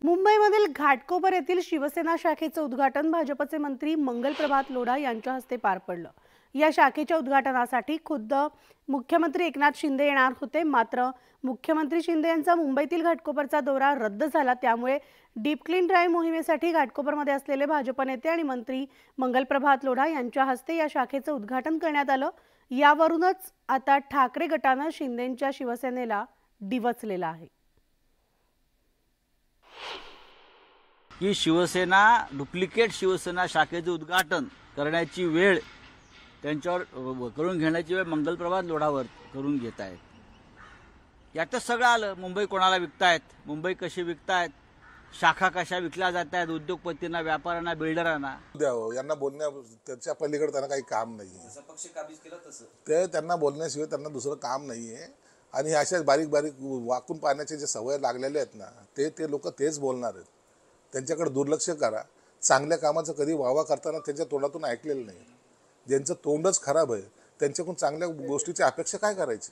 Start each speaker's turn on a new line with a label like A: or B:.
A: मुंबईमधील घाटकोपर येथील शिवसेना शाखेचं उद्घाटन भाजपचे मंत्री मंगलप्रभात लोढा यांच्या हस्ते पार पडलं। या शाखेच्या उद्घाटनासाठी खुद्द मुख्यमंत्री एकनाथ शिंदे येणार होते, मात्र मुख्यमंत्री शिंदे यांचा मुंबईतील घाटकोपरचा दौरा रद्द झाला। त्यामुळे डीप क्लीन ड्राईव्ह मोहिमेसाठी घाटकोपरमध्ये असलेले भाजप नेते आणि मंत्री मंगलप्रभात लोढा यांच्या हस्ते या शाखेचं उद्घाटन करण्यात आलं। यावरूनच आता ठाकरे गटानं शिंदेंच्या शिवसेनेला डिवचलेलं आहे।
B: की शिवसेना डुप्लिकेट शिवसेना शाखेचे उद्घाटन करण्याची वेळ त्यांच्यावर करून घेण्याची वेळ मंगलप्रभात लोढावर करून घेत आहेत। यातच सगळं आलं। मुंबई कोणाला विकतायत, मुंबई कशी विकतायत, शाखा कशा विकल्या जात आहेत, उद्योगपतींना, व्यापाऱ्यांना, बिल्डरांना
C: द्यावं यांना बोलण्या त्याच्या पलीकडे त्यांना काही काम नाहीये।
D: पक्ष काबीज केलं तसं
C: ते त्यांना बोलण्याशिवाय त्यांना दुसरं काम नाहीये। आणि अशा बारीक बारीक वाकून पाहण्याचे जे सवय लागलेले आहेत ना, ते लोक तेच बोलणार आहेत। त्यांच्याकडे दुर्लक्ष करा। चांगल्या कामाचं कधी वावा करताना त्यांच्या तोंडातून ऐकलेलं नाही। ज्यांचं तोंडच खराब आहे त्यांच्याकडून चांगल्या गोष्टीची अपेक्षा काय करायची।